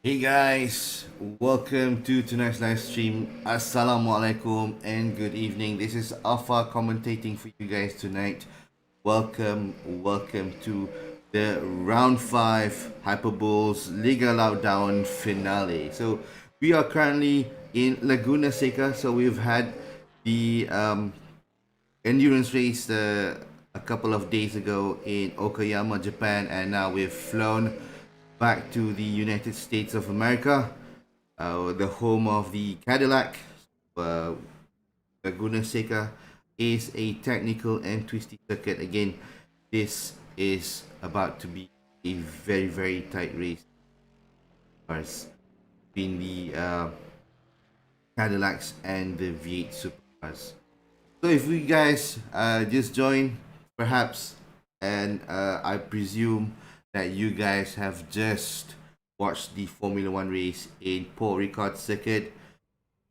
Hey guys, welcome to tonight's live stream. Assalamualaikum and good evening. This is Alpha commentating for you guys tonight. Welcome to the round 5 HyperBullz Liga Lauk Daun finale. So we are currently in Laguna Seca. So we've had the endurance race a couple of days ago in Okayama, Japan, and now we've flown back to the United States of America, the home of the Cadillac. Laguna Seca is a technical and twisty circuit. Again, this is about to be a very tight race between the Cadillacs and the V8 supercars. So if you guys just joined, perhaps, and I presume that you guys have just watched the Formula One race in Paul Ricard circuit.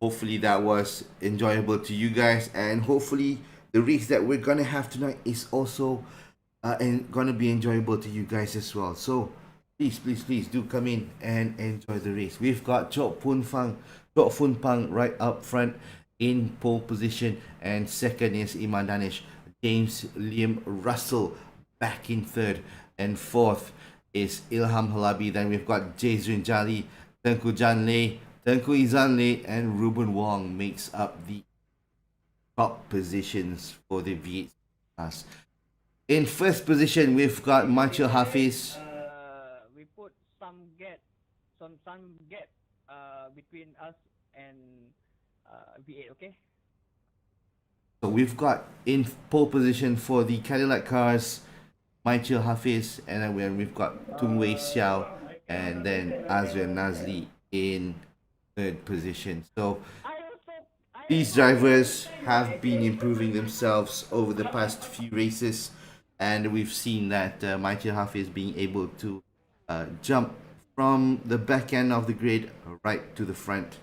Hopefully that was enjoyable to you guys, and hopefully the race that we're gonna have tonight is also and gonna be enjoyable to you guys as well. So please do come in and enjoy the race. We've got Chok Fun Pang right up front in pole position, and second is Iman Danish. James Liam Russell back in third, and fourth is Ilham Halabi. Then we've got Jazrin Jali, Tengku Janle, Tengku Izanle, and Ruben Wong makes up the top positions for the V8 class. In first position, we've got Manchil Hafiz. We put some gap between us and V8, okay? So we've got in pole position for the Cadillac cars, Manchil Hafiz, and then we've got Tung Wei Xiao, and then Azrian Nazli in third position. So these drivers have been improving themselves over the past few races, and we've seen that Manchil Hafiz being able to jump from the back end of the grid right to the front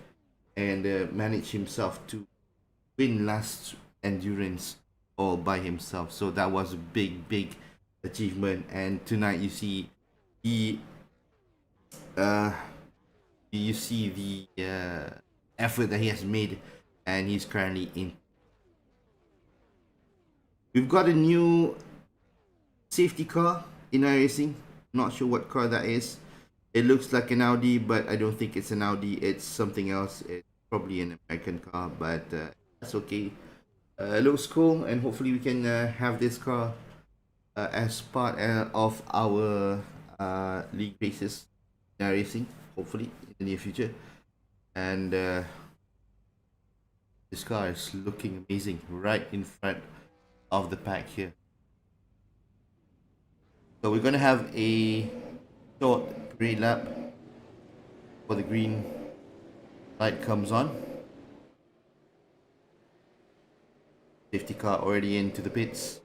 and manage himself to win last endurance all by himself. So that was a big achievement, and tonight you see the effort that he has made, and he's currently in. We've got a new safety car in iRacing. Not sure what car that is. It looks like an Audi, but I don't think it's an Audi. It's something else. It's probably an American car, but that's okay. It looks cool, and hopefully we can have this car as part of our league races in iRacing, hopefully in the near future. And this car is looking amazing right in front of the pack here. So we're gonna have a short parade lap before the green light comes on. Safety car already into the pits,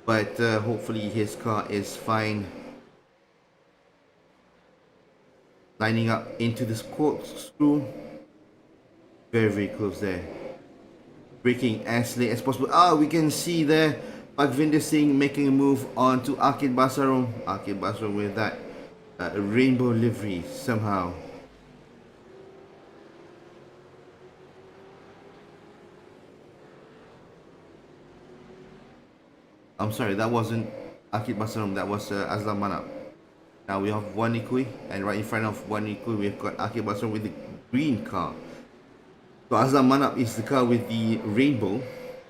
but hopefully his car is fine. Lining up into this corkscrew, very close there. Braking as late as possible. We can see there Bagvinder Singh making a move on to Akid Basarom. Akid Basarom with that rainbow livery somehow. I'm sorry, that wasn't Akid Basarom, that was Aslam Manap. Now we have Wanikui, and right in front of Wanikui we've got Akid Basarom with the green car. So Aslam Manap is the car with the rainbow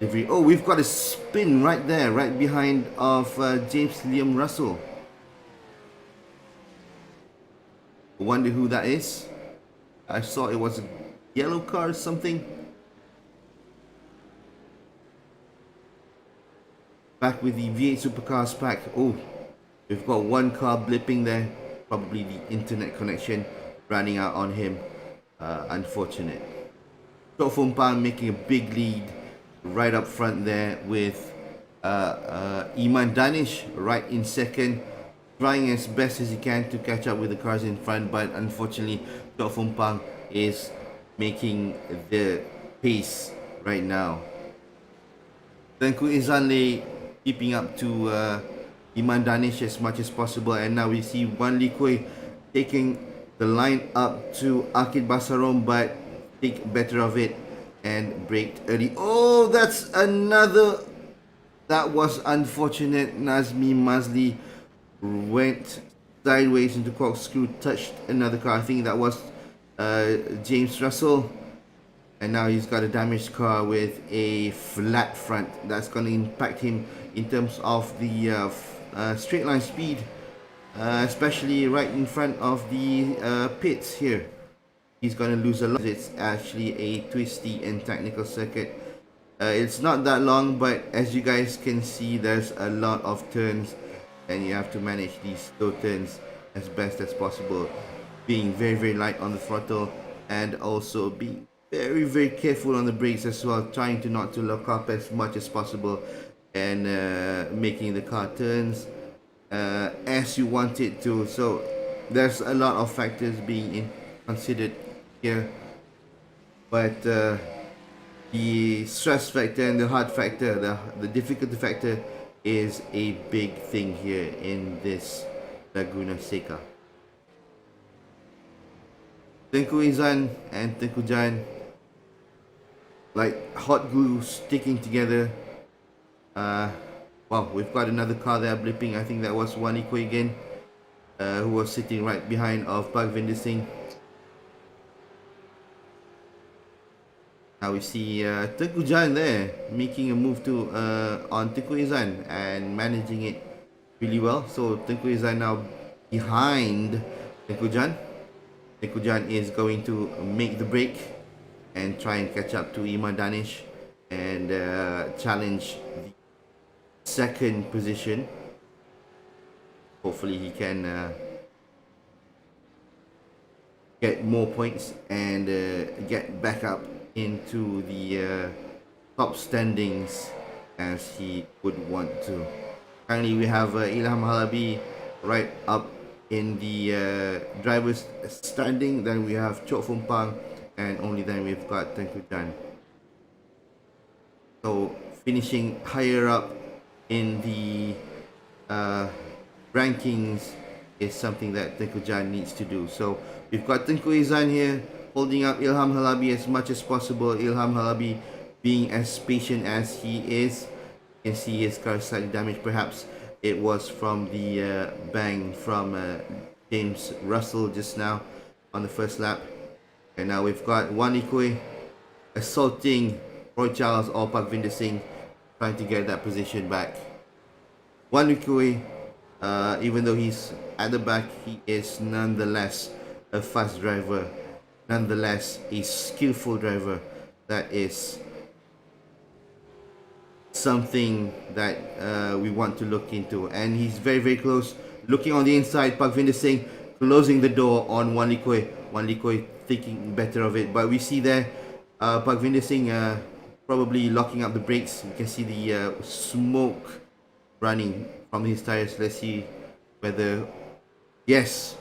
livery. Oh, we've got a spin right there, right behind of James Liam Russell. I wonder who that is. I saw it was a yellow car or something. Back with the V8 Supercars pack. Oh, we've got one car blipping there. Probably the internet connection running out on him. Unfortunate. Chok Fun Pang making a big lead right up front there with Iman Danish right in second, trying as best as he can to catch up with the cars in front, but unfortunately Chok Fun Pang is making the pace right now. Tengku Izanle keeping up to Iman Danish as much as possible, and now we see Wan Li Kui taking the line up to Akid Basarom, but think better of it and braked early. Oh, that's another. That was unfortunate. Nazmi Mazli went sideways into corkscrew, touched another car. I think that was James Russell. And now he's got a damaged car with a flat front. That's going to impact him in terms of the straight line speed, especially right in front of the pits here. He's going to lose a lot. It's actually a twisty and technical circuit. It's not that long, but as you guys can see, there's a lot of turns and you have to manage these slow turns as best as possible, being very, very light on the throttle and also being very, very careful on the brakes as well, trying to not to lock up as much as possible and making the car turns as you want it to. So there's a lot of factors being considered here, but the stress factor and the hard factor, the difficulty factor is a big thing here in this Laguna Seca. Tengku Izan and Tengku Jan, like hot glue sticking together. Wow, we've got another car there blipping. I think that was Waniko again, who was sitting right behind of Bhagvinder Singh. Now we see Tengku Jan there making a move to on Tengku Izan and managing it really well. So Tengku Izan now behind Tengku Jan. Tengku Jan is going to make the break and try and catch up to Iman Danish and challenge the second position. Hopefully he can get more points and get back up into the top standings as he would want to. Currently we have Ilham Halabi right up in the driver's standing. Then we have Chok Fumpang, and only then we've got Tengku Jan. So finishing higher up in the rankings is something that Tengku Jan needs to do. So we've got Tengku Izan here holding up Ilham Halabi as much as possible. Ilham Halabi being as patient as he is. You can see his car slightly damaged. Perhaps it was from the bang from James Russell just now on the first lap. And now we've got Wanikwe assaulting Roy Charles or Bhagvinder Singh, trying to get that position back. Wanikwe, even though he's at the back, he is nonetheless a fast driver, nonetheless a skillful driver. That is something that we want to look into, and he's very, very close. Looking on the inside, Bhagvinder Singh closing the door on Wanikwe. Wanikwe thinking better of it, but we see there Bhagvinder Singh probably locking up the brakes. You can see the smoke running from his tires. Let's see whether, yes.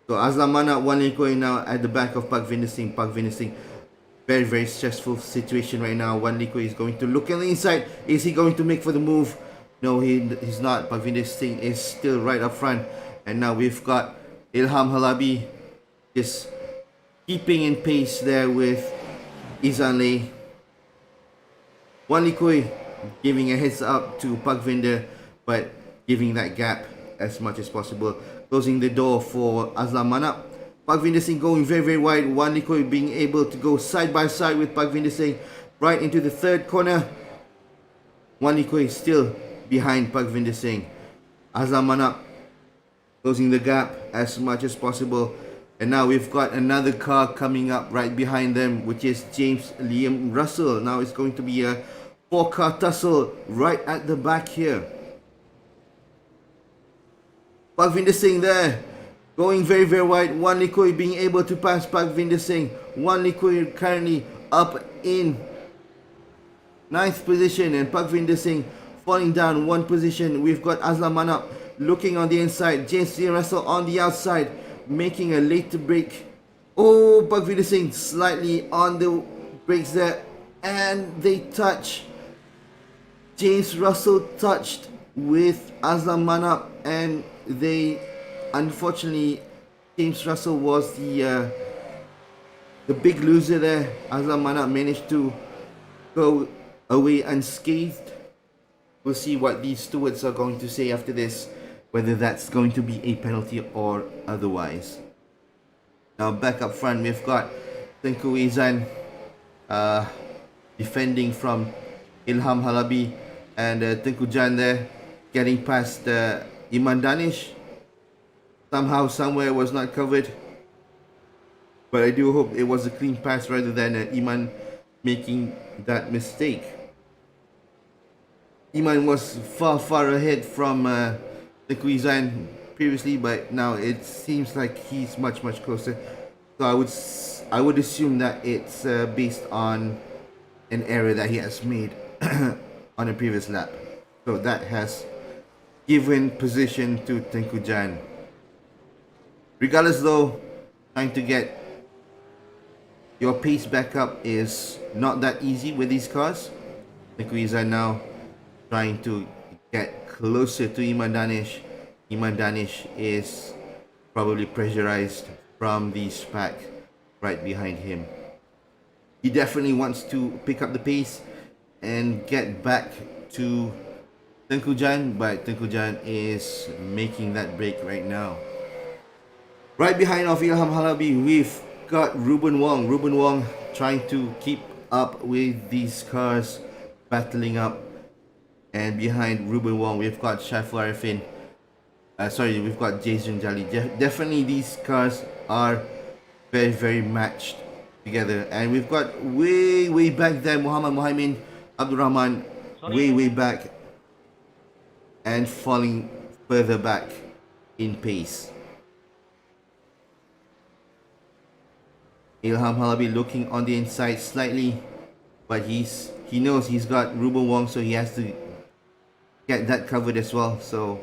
So Azlam Manap, Wanikwe now at the back of Bhagvinder Singh. Bhagvinder Singh, very, very stressful situation right now. Wanikwe is going to look on the inside. Is he going to make for the move? No, he's not. Bhagvinder Singh is still right up front. And now we've got Ilham Halabi just keeping in pace there with Izanle. Wanikwe giving a heads up to Bhagvinder, but giving that gap as much as possible. Closing the door for Azlam Manap. Bhagvinder Singh going very, very wide. Wanikwe being able to go side by side with Bhagvinder Singh right into the third corner. Wanikwe still behind Bhagvinder Singh. Azlam Manap closing the gap as much as possible. And now we've got another car coming up right behind them, which is James Liam Russell. Now it's going to be a 4-car tussle right at the back here. Bhagvinder Singh there, going very, very wide. Wanikwe being able to pass Bhagvinder Singh. Wanikwe currently up in 9th position, and Bhagvinder Singh falling down 1 position. We've got Azlam Manap looking on the inside. James Lee Russell on the outside, making a late break. Oh, Bhagvinder Singh slightly on the brakes there, and they touch. James Russell touched with Azlam Manap, and they unfortunately James Russell was the big loser there. Azam Manap managed to go away unscathed. We'll see what these stewards are going to say after this, whether that's going to be a penalty or otherwise. Now back up front, we've got Tengku Izan defending from Ilham Halabi, and Tengku Jan there getting past Iman Danish. Somehow, somewhere was not covered, but I do hope it was a clean pass rather than Iman making that mistake. Iman was far ahead from Tengku Izan previously, but now it seems like he's much closer. So I would assume that it's based on an error that he has made on a previous lap. So that has given position to Tengku Jan. Regardless though, trying to get your pace back up is not that easy with these cars. Tengku Izan now trying to get closer to Iman Danish. Iman Danish is probably pressurized from the SPAC right behind him. He definitely wants to pick up the pace and get back to Tengku Jan, but Tengku Jan is making that break right now. Right behind of Ilham Halabi, we've got Ruben Wong. Ruben Wong trying to keep up with these cars, battling up. And behind Ruben Wong, we've got Shaiful Arifin. We've got Jason Jali. Definitely these cars are very matched together. And we've got way back there Muhammad Muhaimin Abdurrahman, way back, and falling further back in pace. Ilham Halabi looking on the inside slightly, but he knows he's got Ruben Wong, so he has to get that covered as well. So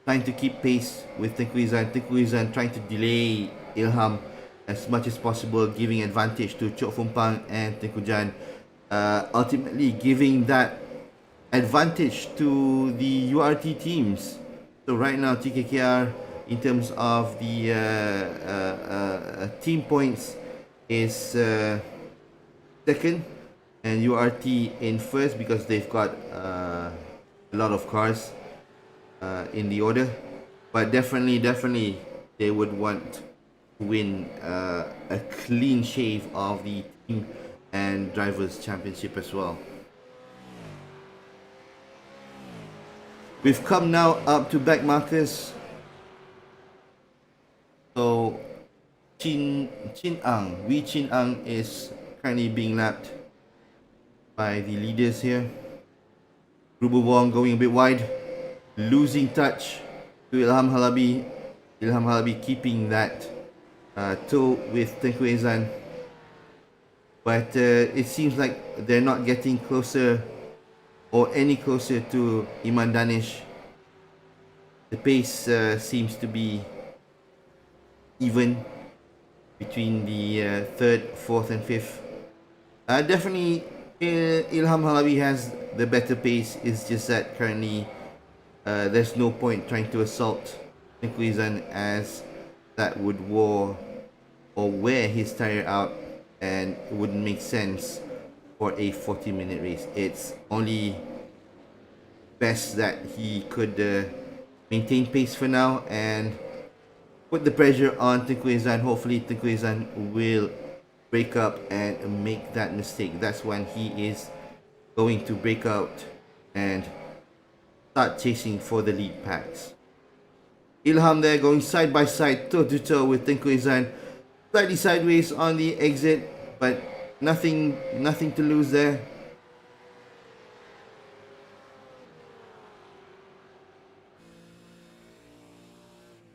trying to keep pace with Tengku Izan. Tengku Izan trying to delay Ilham as much as possible, giving advantage to Chok Fumpang and Tengku Jan, ultimately giving that advantage to the URT teams. So right now TKKR, in terms of the team points, is second, and URT in first because they've got a lot of cars in the order. But definitely they would want to win a clean shave of the team and drivers championship as well. We've come now up to back markers. So Chin Ang, Wee Chin Ang is currently being lapped by the leaders here. Ruben Wong going a bit wide, losing touch to Ilham Halabi. Ilham Halabi keeping that toe with Tengku Izan. But it seems like they're not getting closer or any closer to Iman Danish. The pace seems to be even between the third, fourth and fifth. Definitely Ilham Halabi has the better pace. It's just that currently there's no point trying to assault Tengku Izan, as that would wear his tire out, and it wouldn't make sense for a 40-minute race. It's only best that he could maintain pace for now and put the pressure on Tengku Izan. Hopefully Tengku Izan will break up and make that mistake. That's when he is going to break out and start chasing for the lead packs. Ilham there going side by side, toe to toe with Tengku Izan, slightly sideways on the exit, but nothing to lose there.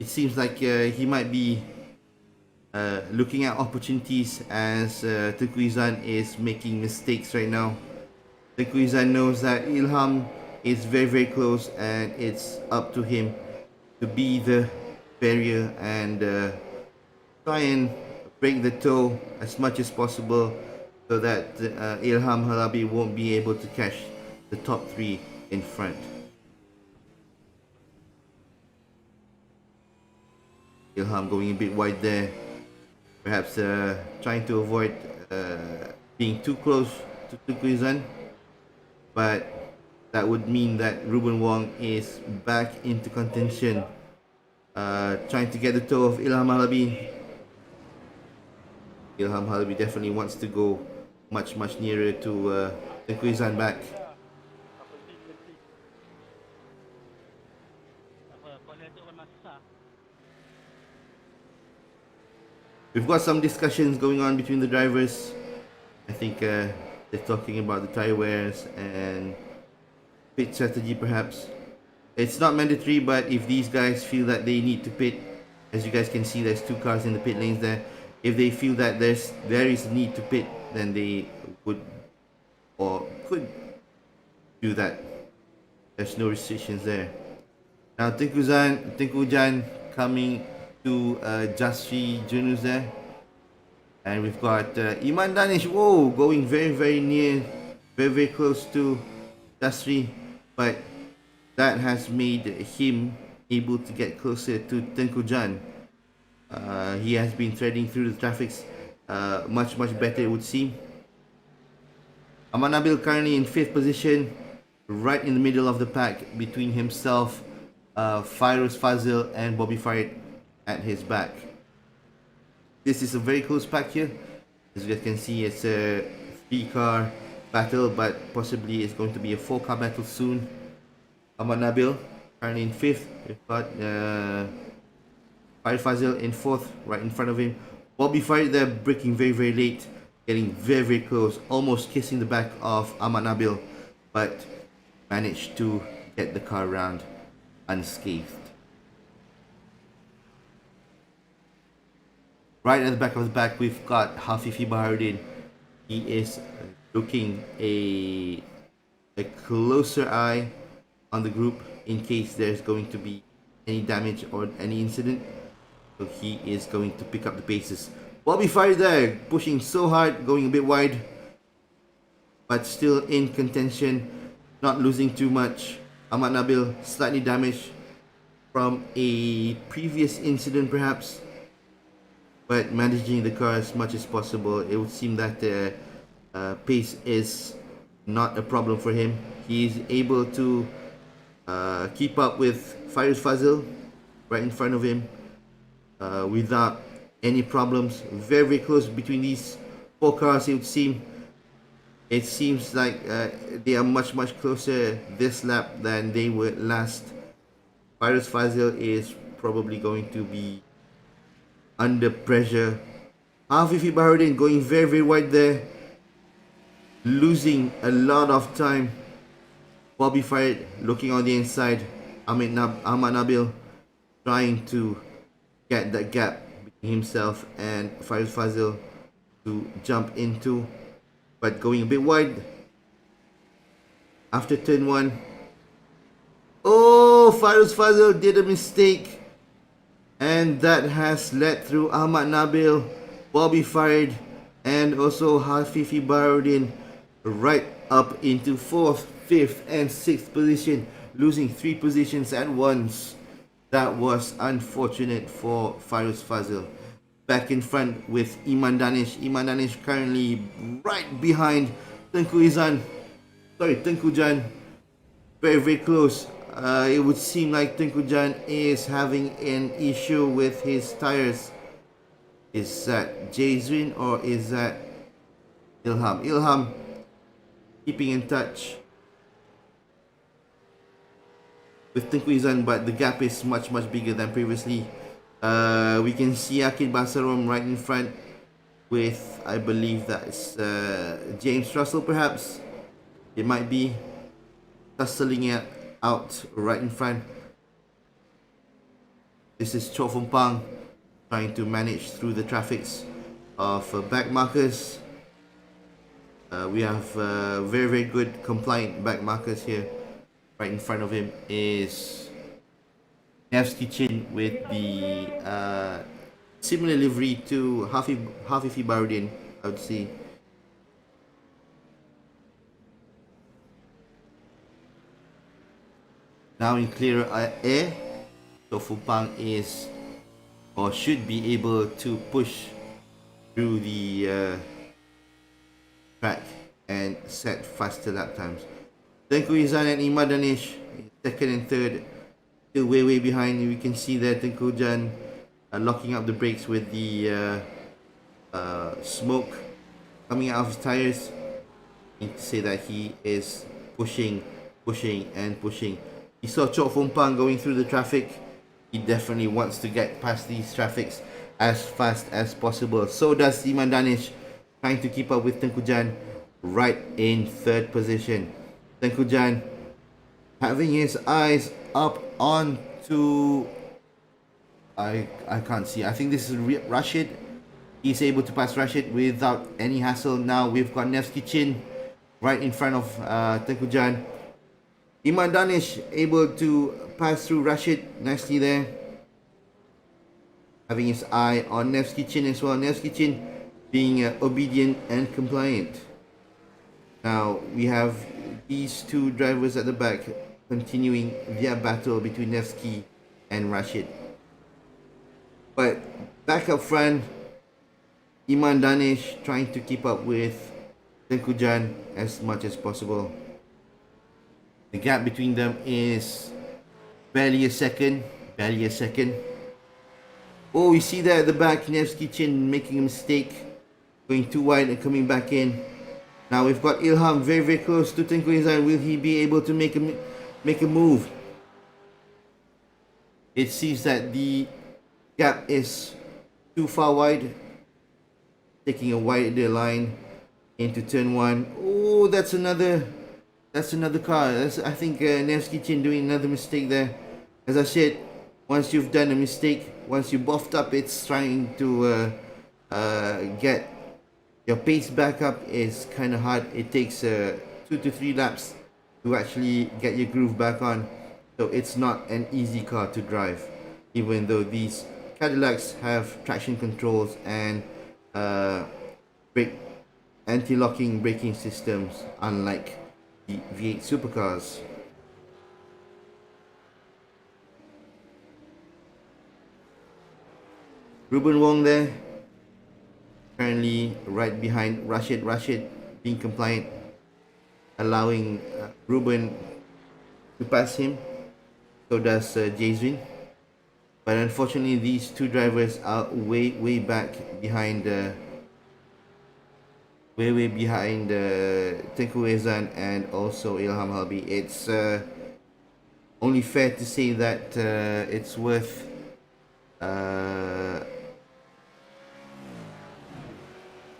It seems like he might be looking at opportunities, as Tengku Izan is making mistakes right now. Tengku Izan knows that Ilham is very close, and it's up to him to be the barrier and try and break the toe as much as possible, so that Ilham Halabi won't be able to catch the top three in front. Ilham going a bit wide there. Perhaps trying to avoid being too close to Tengku Izan. But that would mean that Ruben Wong is back into contention. Trying to get the toe of Ilham Halabi. Ilham Halabi definitely wants to go much nearer to Tengku Izan back. We've got some discussions going on between the drivers. I think they're talking about the tire wears and pit strategy perhaps. It's not mandatory, but if these guys feel that they need to pit, as you guys can see, there's 2 cars in the pit lanes there. If they feel that there is a need to pit, then they would or could do that. There's no restrictions there. Now Tengku Jan coming to Jasri Junus there. And we've got Iman Danish, whoa, going very near, very close to Jasri. But that has made him able to get closer to Tengku Jan. He has been threading through the traffic much better, it would seem. Ahmad Nabil currently in 5th position, right in the middle of the pack between himself, Fairuz Fazil and Bobby Farid at his back. This is a very close pack here. As you guys can see, it's a 3-car battle, but possibly it's going to be a 4-car battle soon. Ahmad Nabil currently in 5th. We've got Farid Fazil in 4th, right in front of him. Bobby Farid there, braking very late, getting very close, almost kissing the back of Ahmad Nabil, but managed to get the car around unscathed. Right at the back of the pack, we've got Hafifi Baharudin. He is looking a closer eye on the group in case there's going to be any damage or any incident. So he is going to pick up the paces. Bobby Farid there, pushing so hard, going a bit wide, but still in contention, not losing too much. Ahmad Nabil slightly damaged from a previous incident perhaps, but managing the car as much as possible. It would seem that pace is not a problem for him. He is able to keep up with Fairuz Fazil right in front of him without any problems. Very close between these 4 cars, it would seem. It seems like they are much closer this lap than they were last. Fairuz Fazil is probably going to be under pressure. Hafifi Baharudin going very wide there, losing a lot of time. Bobby Farid looking on the inside. Ahmad Nabil trying to get that gap between himself and Fairuz Fazil to jump into, but going a bit wide after turn 1. Oh, Fairuz Fazil did a mistake, and that has led through Ahmad Nabil, Bobby Farid, and also Hafifi Baharudin right up into 4th, 5th and 6th position, losing 3 positions at once. That was unfortunate for Fairuz Fazil. Back in front with Iman Danish. Iman Danish currently right behind Tengku Jan. Very close. It would seem like Tengku Jan is having an issue with his tires. Is that Jazrin or is that Ilham? Ilham keeping in touch with Tengku Izan, but the gap is much bigger than previously. We can see Akid Basarom right in front with, I believe that's James Russell perhaps. It might be tussling it out right in front. This is Cho Fung Pang trying to manage through the traffics of back markers. We have very good compliant back markers here. Right in front of him is Nev's Kitchen with the similar livery to Hafifi Baharudin, I would say. Now in clearer air, So Fupang is or should be able to push through the track and set faster lap times. Tengku Izan and Imad Danish, second and third, still way behind. We can see there Tengku Jan locking up the brakes with the smoke coming out of his tires. I need to say that he is pushing. He saw Chok Fompang going through the traffic. He definitely wants to get past these traffics as fast as possible. So does Iman Danish, trying to keep up with Tengku Jan right in third position. Tengku Jan having his eyes up onto, I can't see. I think this is Rashid. He's able to pass Rashid without any hassle. Now we've got Nevsky Chin right in front of Tengku Jan. Iman Danish able to pass through Rashid nicely there. Having his eye on Nevsky Chin as well. Nevsky Chin being obedient and compliant. Now we have these two drivers at the back continuing their battle between Nevsky and Rashid. But back up front, Iman Danish trying to keep up with Tengku Jan as much as possible. The gap between them is barely a second. Oh, we see there at the back, Nevsky Chin making a mistake, going too wide and coming back in. Now we've got Ilham very close to Tengku Izan. Will he be able to make a move? It seems that the gap is too far wide. Taking a wider line into turn 1. Oh, that's another car. I think Nevsky Chin doing another mistake there. As I said, once you've done a mistake, once you buffed up, it's trying to get your pace back up is kind of hard. It takes 2 to 3 laps to actually get your groove back on. So it's not an easy car to drive, even though these Cadillacs have traction controls and anti-locking braking systems, unlike the V8 supercars. Ruben Wong there, currently right behind Rashid. Rashid being compliant, allowing Ruben to pass him. So does Jason. But unfortunately, these two drivers are way back behind. Way behind Tengku Izan and also Ilham Halbi. It's only fair to say that it's worth I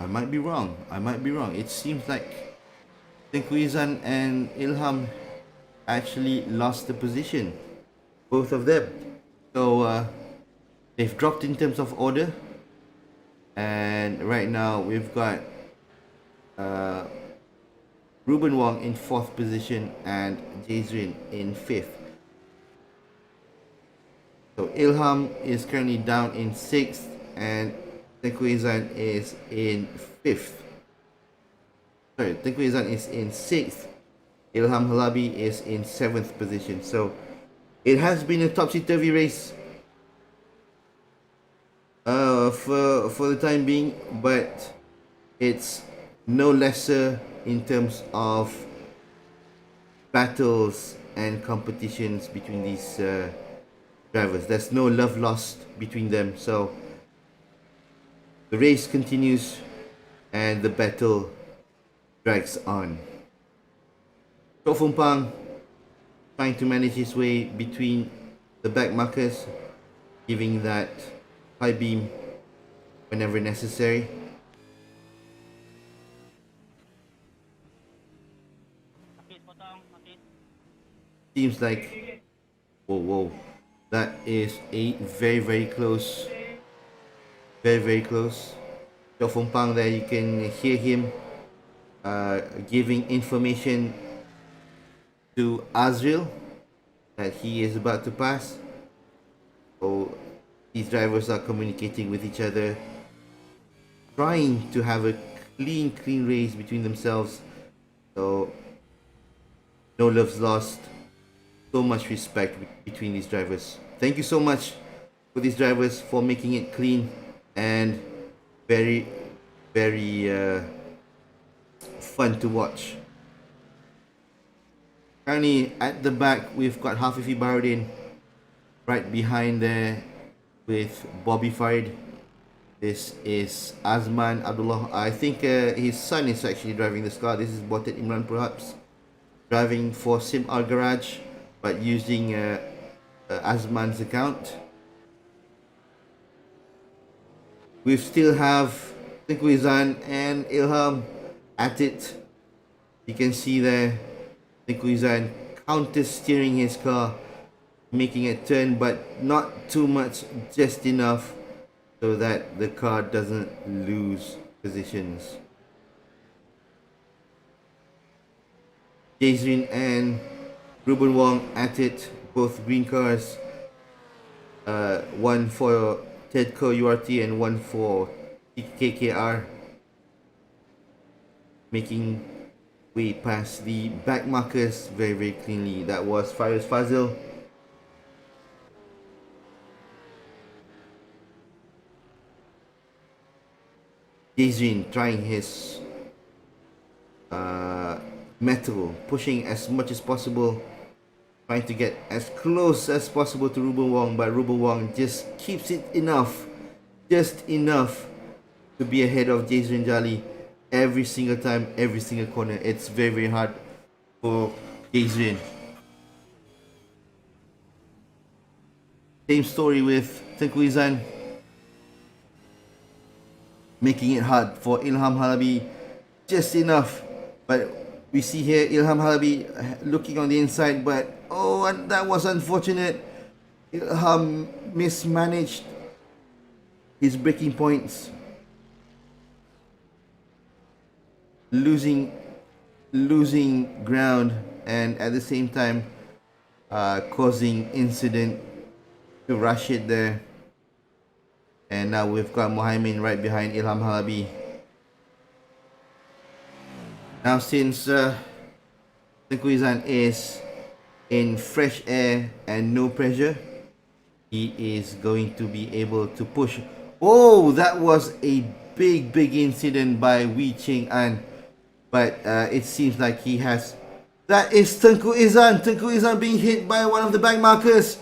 might be wrong. It seems like Tengku Izan and Ilham actually lost the position, both of them. So they've dropped in terms of order, and right now we've got Ruben Wong in 4th position and Jazrin in 5th. So Ilham is currently down in 6th and Tengku Izan is in 5th. Sorry, Tengku Izan is in 6th. Ilham Halabi is in 7th position. So it has been a topsy-turvy race for the time being, but it's no lesser in terms of battles and competitions between these drivers. There's no love lost between them, so the race continues and the battle drags on. Chok Fompang trying to manage his way between the back markers, giving that high beam whenever necessary. Seems like, whoa, that is a very close, very close. Chok Fompang there, you can hear him giving information to Azrael that he is about to pass. So these drivers are communicating with each other, trying to have a clean race between themselves. So no love's lost. So much respect between these drivers. Thank you so much for these drivers for making it clean and very, very fun to watch. Currently at the back, we've got Hafifi Baharudin right behind there with Bobby Farid. This is Azman Abdullah. I think his son is actually driving this car. This is Botet Imran perhaps, driving for SimR Garage, but using Azman's account. We still have Tengku Izan and Ilham at it. You can see there, Tengku Izan counter steering his car, making a turn, but not too much, just enough so that the car doesn't lose positions. Jazrin and Ruben Wong at it, both green cars. One for Tedco URT and one for KKR, making way past the back markers very, very cleanly. That was Faris Fazil. Jazrin trying his metal, pushing as much as possible, trying to get as close as possible to Ruben Wong, but Ruben Wong just keeps it enough, just enough to be ahead of Jazrin Jali every single time, every single corner. It's very, very hard for Jazrin. Same story with Tengku Izan, making it hard for Ilham Halabi, just enough. But we see here Ilham Halabi looking on the inside, but oh, and that was unfortunate. Ilham mismanaged his braking points, losing ground, and at the same time causing incident to Rashid there. And now we've got Mohaimin right behind Ilham Halabi. Now since Tengku Izan is in fresh air and no pressure, he is going to be able to push. Oh, that was a big incident by Wee Ching An. But it seems like he has... That is Tengku Izan. Tengku Izan being hit by one of the back markers.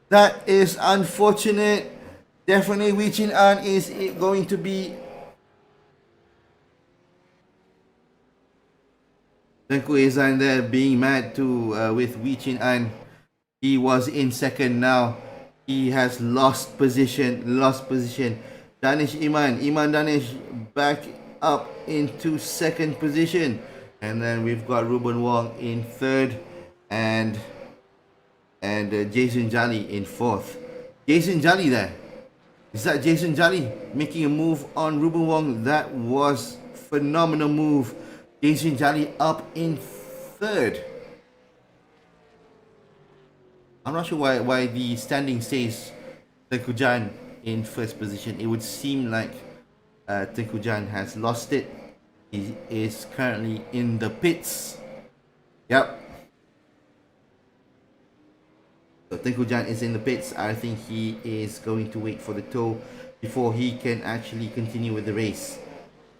That is unfortunate. Definitely Wee Ching An is going to be... Tengku Izan there being mad to with Wee Chin An. He was in second now. He has lost position. Danish Iman Danish back up into second position. And then we've got Ruben Wong in third and Jason Jali in fourth. Jason Jali there. Is that Jason Jali making a move on Ruben Wong? That was phenomenal move. Jason Jali up in third. I'm not sure why the standing says Tengku Jan in first position. It would seem like Tengku Jan has lost it. He is currently in the pits. Yep. So Tengku Jan is in the pits. I think he is going to wait for the tow before he can actually continue with the race.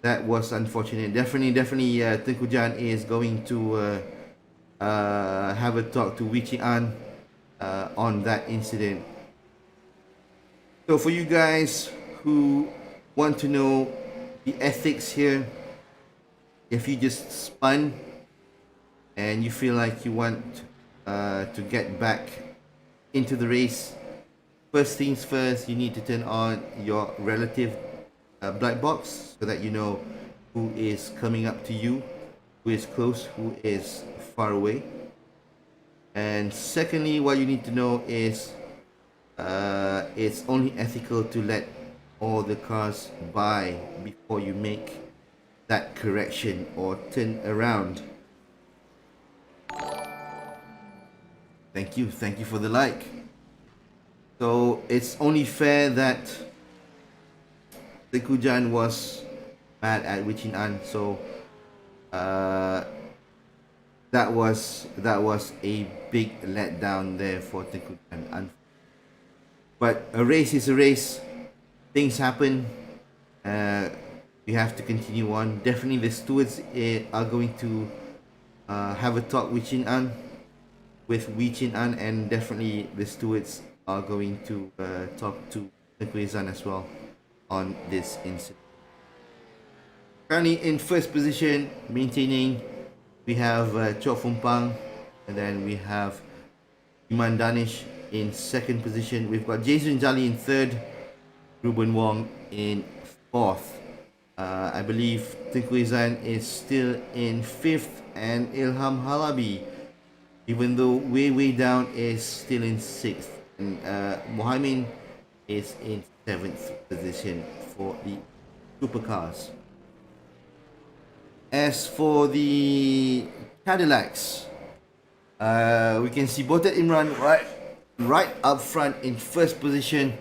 That was unfortunate. Definitely, Tengku Jan is going to have a talk to Wee Ching An on that incident. So for you guys who want to know the ethics here, if you just spun and you feel like you want to get back into the race, first things first, you need to turn on your relative black box so that you know who is coming up to you, who is close, who is far away. And secondly, what you need to know is it's only ethical to let all the cars by before you make that correction or turn around. Thank you for the like. So it's only fair that Tengku Jan was mad at Wee Chin An, so that was a big letdown there for Tengku Jan. But a race is a race. Things happen. We have to continue on. Definitely, the stewards are going to have a talk with Wee Chin An, and definitely the stewards are going to talk to Tengku Izan as well on this incident. Currently in first position, maintaining, we have Chok Fung Pang, and then we have Iman Danish in second position. We've got Jason Jali in third, Ruben Wong in fourth. I believe Tengku Izan is still in fifth, and Ilham Halabi, even though way down, is still in sixth. And Mohamed is in seventh position for the supercars. As for the Cadillacs, we can see Botet Imran right up front in first position,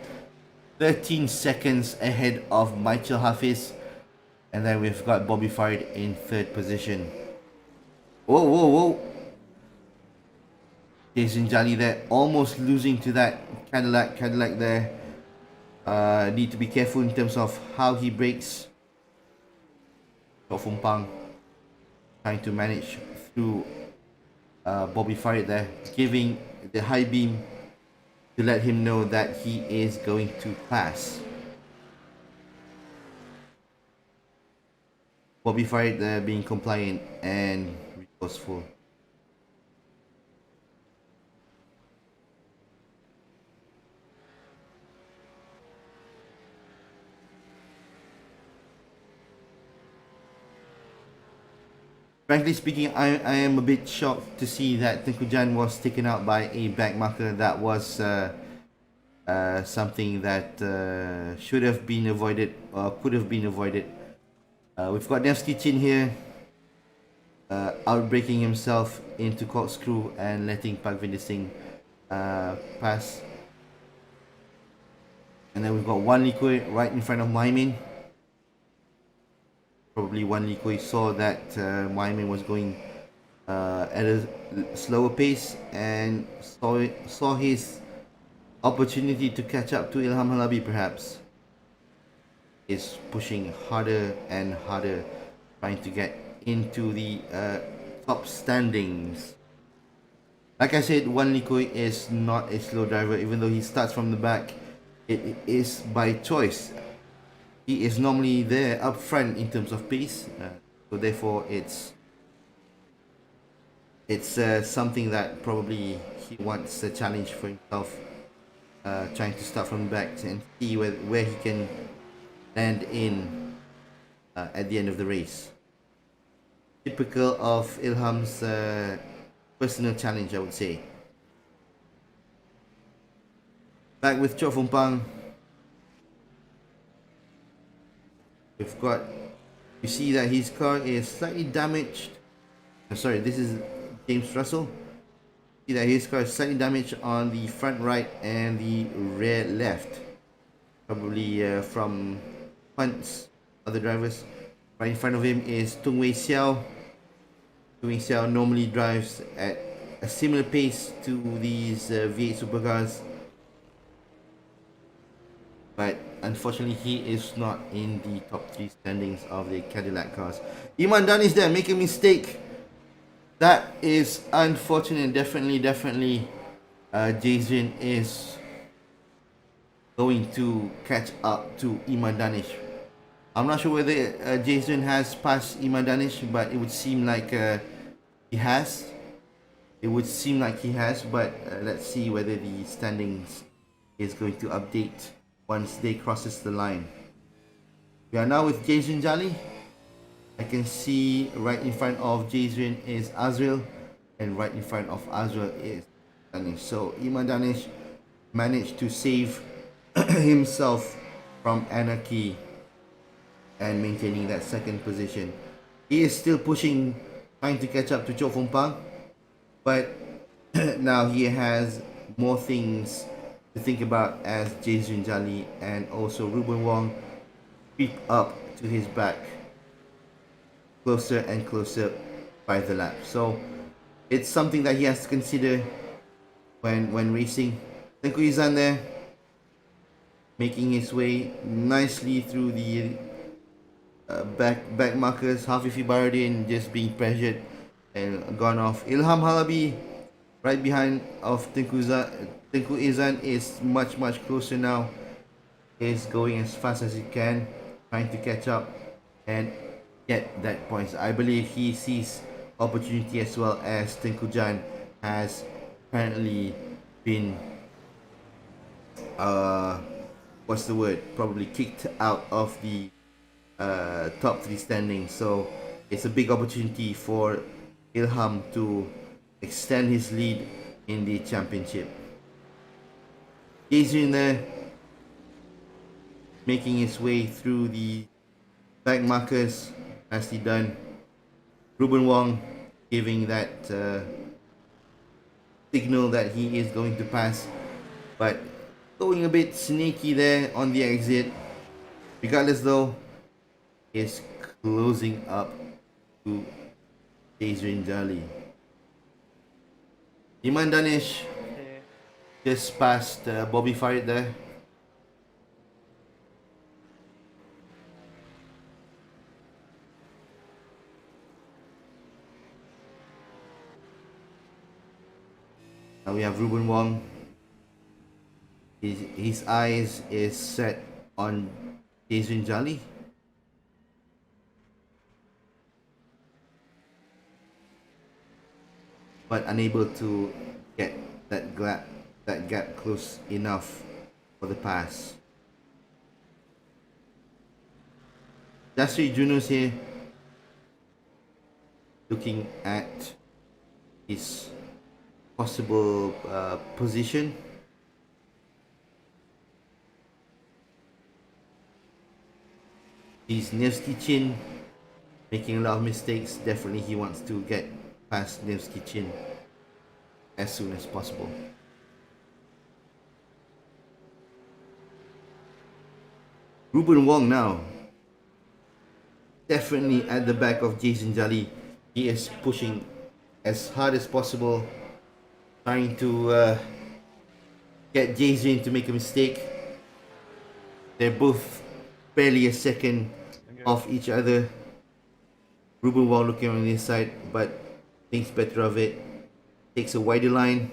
13 seconds ahead of Michael Hafiz. And then we've got Bobby Farid in third position. Whoa. Jason Jali there, almost losing to that Cadillac there. Need to be careful in terms of how he brakes. Chok Fung Pang trying to manage through Bobby Farid there, giving the high beam to let him know that he is going to pass. Bobby Farid there being compliant and resourceful. Frankly speaking, I am a bit shocked to see that Tengku Jan was taken out by a back marker. That was something that should have been avoided, or could have been avoided. We've got Nevsky Chin here, outbraking himself into corkscrew and letting Parkvinder Singh pass. And then we've got Wan Likoi right in front of Mohamed. Probably Wan Likoi saw that Mohamed was going at a slower pace and saw his opportunity to catch up to Ilham Halabi perhaps. Is pushing harder and harder, trying to get into the top standings. Like I said, Wan Likoi is not a slow driver, even though he starts from the back. It is by choice. He is normally there up front in terms of pace, so therefore it's something that probably he wants a challenge for himself, trying to start from the back and see where he can land in at the end of the race. Typical of Ilham's personal challenge, I would say. Back with Chok Fung Pang. You see that his car is slightly damaged. Sorry, this is James Russell. See that his car is slightly damaged on the front right and the rear left. Probably from punts, other drivers. Right in front of him is Tung Wei Xiao. Tung Wei Xiao normally drives at a similar pace to these V8 supercars, but unfortunately he is not in the top 3 standings of the Cadillac cars. Iman Dan is there, make a mistake. That is unfortunate. Definitely Jason is going to catch up to Iman Danish. I'm not sure whether Jason has passed Iman Danish, but it would seem like he has. But let's see whether the standings is going to update once they crosses the line. We are now with Jason Jali. I can see right in front of Jason is Azrael, and right in front of Azrael is Danish. So Iman Danish managed to save himself from anarchy and maintaining that second position. He is still pushing, trying to catch up to Chok Fung Pang, but now he has more things to think about as Jason Jali and also Ruben Wong creep up to his back closer and closer by the lap. So it's something that he has to consider when racing. Tengku Izan there making his way nicely through the back markers. Hafifi Baradin just being pressured and gone off. Ilham Halabi right behind of Tengku Izan is much closer now. Is going as fast as he can, trying to catch up and get that points. I believe he sees opportunity as well, as Tengku Jan has currently been what's the word? Probably kicked out of the top 3 standings. So it's a big opportunity for Ilham to extend his lead in the championship. He's in there, making his way through the back markers, nicely done. Ruben Wong giving that signal that he is going to pass, but going a bit sneaky there on the exit. Regardless though, is closing up to Adrian Jali. Iman Danish just passed Bobby Farid there. Now we have Ruben Wong. His eyes is set on Adrian Jali. But unable to get that gap close enough for the pass. Jasri Junus here, looking at his possible position. He's Nevsky Chin, making a lot of mistakes. Definitely he wants to get past Nevsky Chin as soon as possible. Ruben Wong now, definitely at the back of Jason Jali. He is pushing as hard as possible, trying to get Jason to make a mistake. They're both barely a second off each other. Ruben Wong looking on the inside, but thinks better of it. Takes a wider line.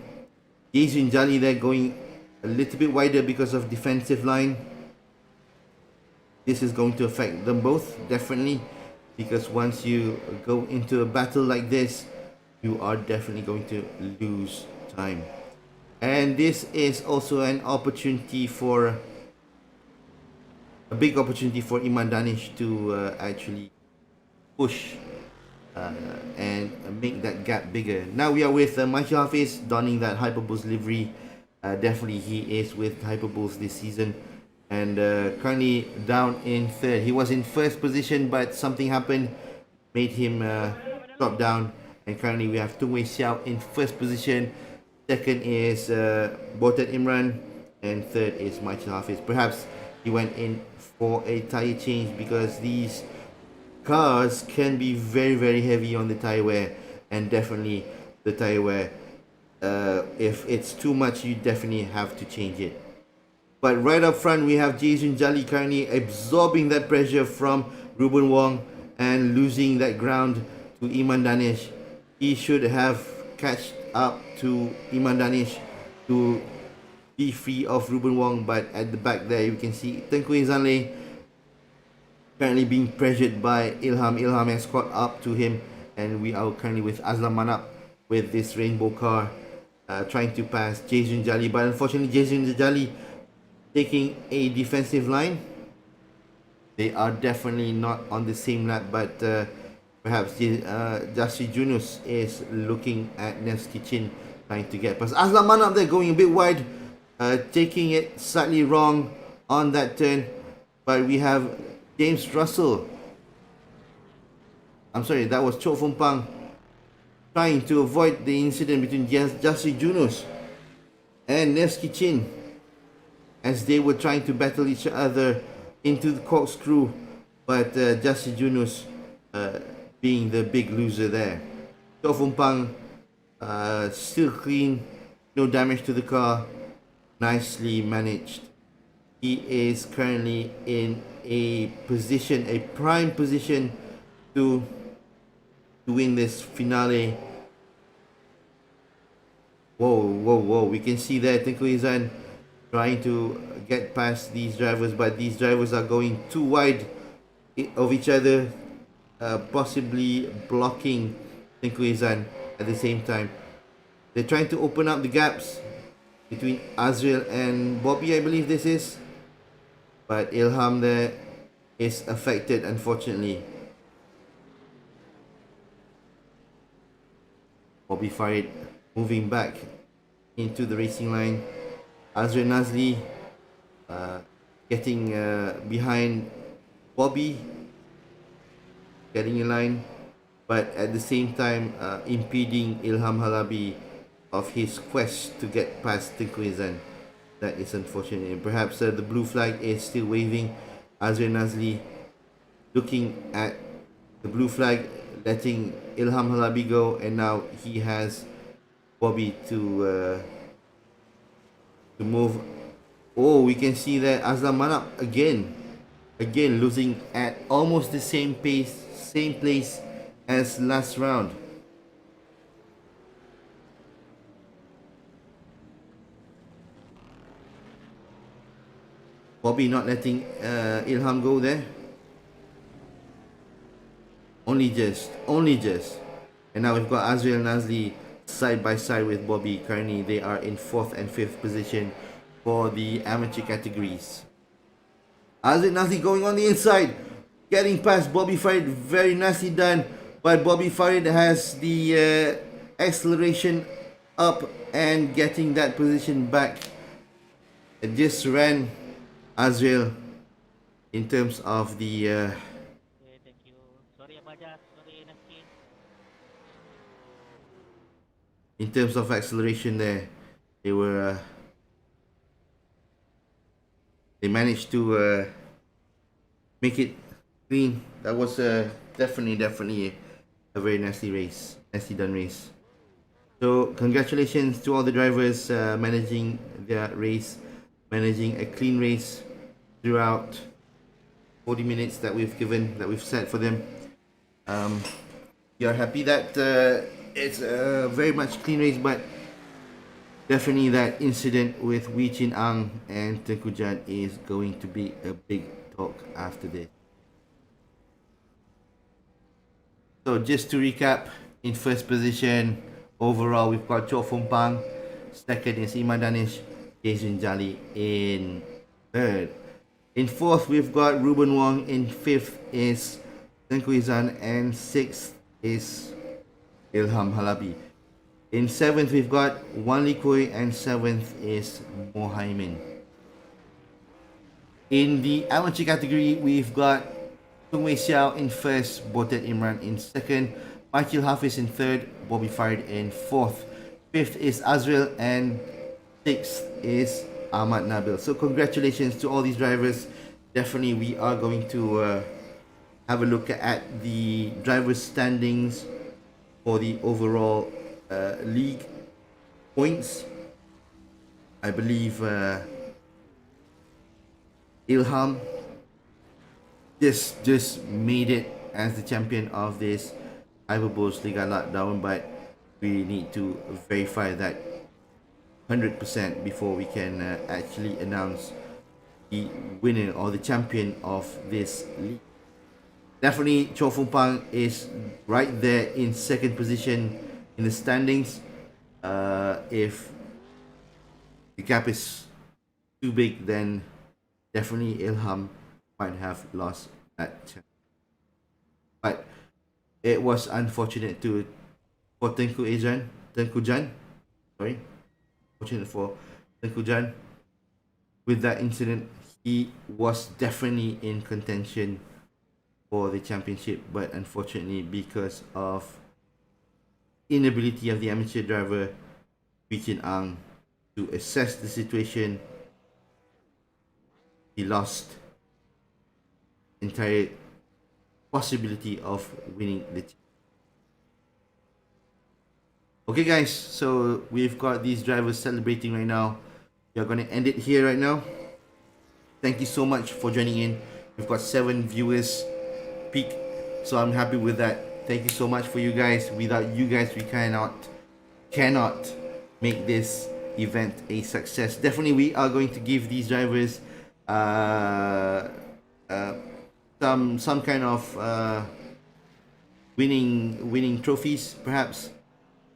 Jason Jali there going a little bit wider because of defensive line. This is going to affect them both, definitely, because once you go into a battle like this, you are definitely going to lose time. And this is also an opportunity for a big opportunity for Iman Danish to actually push and make that gap bigger. Now we are with Michael Hafiz donning that HyperBullz livery. Definitely he is with HyperBullz this season, and currently down in third. He was in first position, but something happened, made him drop down. And currently we have Tung Wei Xiao in first position. Second is Botan Imran, and third is Michael Hafiz. Perhaps he went in for a tire change, because these cars can be very heavy on the tire wear, and definitely the tire wear, if it's too much, you definitely have to change it. But right up front we have Jason Jali currently absorbing that pressure from Ruben Wong and losing that ground to Iman Danish. He should have catched up to Iman Danish to be free of Ruben Wong, but at the back there you can see Tengku Izanle currently being pressured by Ilham. Ilham has caught up to him, and we are currently with Azlam Manap with this rainbow car trying to pass Jason Jali, but unfortunately Jason Jali taking a defensive line. They are definitely not on the same lap, but perhaps Jasri Junus is looking at Nevsky Chin, trying to get past Azlam Manap there, going a bit wide, taking it slightly wrong on that turn. But we have James Russell, I'm sorry, that was Chok Fung Pang, trying to avoid the incident between Jasri Junus and Nevsky Chin, as they were trying to battle each other into the corkscrew, but Jasri Junus being the big loser there. Chok Fung Pang still clean, no damage to the car, nicely managed he is currently in a position, a prime position to win this finale. Whoa, whoa, whoa. We can see there Tengku Izan trying to get past these drivers, but these drivers are going too wide of each other, possibly blocking Tengku Izan at the same time. They're trying to open up the gaps between Azrael and Bobby, I believe this is. But Ilham there is affected, unfortunately. Bobby Farid moving back into the racing line. Azrael Nazli getting behind Bobby, getting in line, but at the same time impeding Ilham Halabi of his quest to get past Tengku Izan. That is unfortunate. And perhaps the blue flag is still waving. Azrael Nazli looking at the blue flag, letting Ilham Halabi go, and now he has Bobby to move. Oh, we can see that Azlam Manap again losing at almost the same pace, same place as last round. Bobby not letting Ilham go there. Only just. And now we've got Azrael Nazli side by side with Bobby. Currently they are in 4th and 5th position for the amateur categories. Azrael Nazli going on the inside, getting past Bobby Farid. Very nicely done. But Bobby Farid has the acceleration up and getting that position back. It just ran Azrael in terms of the Okay, thank you. Sorry Abajad, sorry Naskin. in terms of acceleration there, they managed to make it clean. That was definitely a very nicely done race. So congratulations to all the drivers managing their race, managing a clean race throughout 40 minutes that we've set for them. We are happy that it's a very much clean race, but definitely that incident with Wee Chin Ang and Tengku Jan is going to be a big talk after this. So just to recap, in first position overall we've got Chow Fung Pang, second is Iman Danish, Jason Jali in third. In fourth we've got Ruben Wong, in fifth is Tengku Izan, and sixth is Ilham Halabi. In seventh we've got Wan Li Kui, and seventh is Mohaimin. In the amateur category we've got Tung Wei Xiao in first, Botet Imran in second, Michael Hafiz in third, Bobby Farid in fourth. Fifth is Azrael, and sixth is Ahmad Nabil. So congratulations to all these drivers. Definitely we are going to have a look at the drivers standings for the overall league points. I believe Ilham just made it as the champion of this HyperBullz Liga Lauk Daun, but we need to verify that 100% before we can actually announce the winner or the champion of this league. Definitely Chow Fung Pang is right there in second position in the standings. If the gap is too big, then definitely Ilham might have lost that chance. But it was unfortunate for Tengku Jan. Fortunate for Tengku Jan. With that incident, he was definitely in contention for the championship, but unfortunately because of inability of the amateur driver Wee Chin Ang to assess the situation, he lost entire possibility of winning the team. Okay guys, so we've got these drivers celebrating right now. We are going to end it here right now. Thank you so much for joining in. We've got 7 viewers peak, so I'm happy with that. Thank you so much for you guys. Without you guys, we cannot make this event a success. Definitely, we are going to give these drivers some kind of winning trophies, perhaps.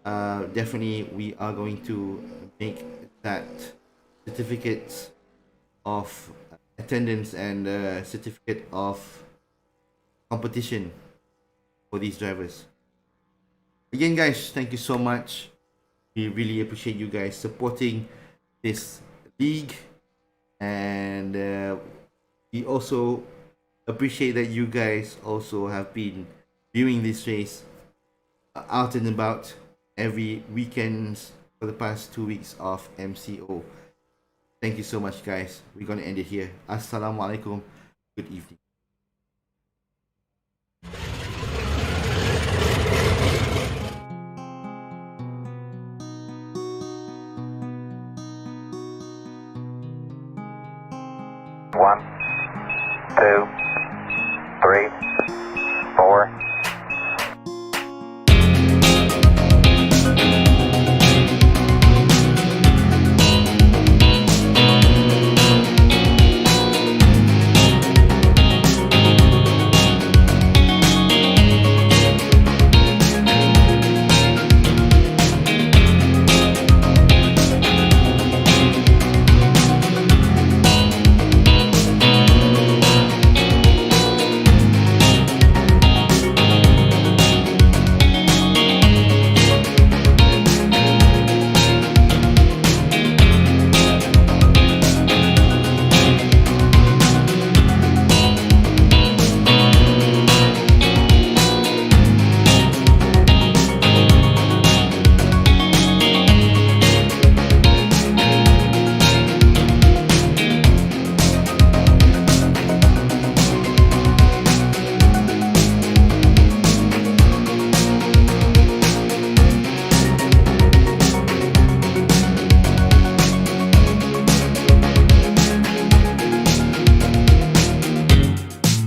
Definitely, we are going to make that certificate of attendance and certificate of competition for these drivers. Again, guys, thank you so much. We really appreciate you guys supporting this league, and we also appreciate that you guys also have been viewing this race out and about every weekends for the past 2 weeks of MCO. Thank you so much, guys. We're gonna end it here. Assalamualaikum. Good evening. One, two, three.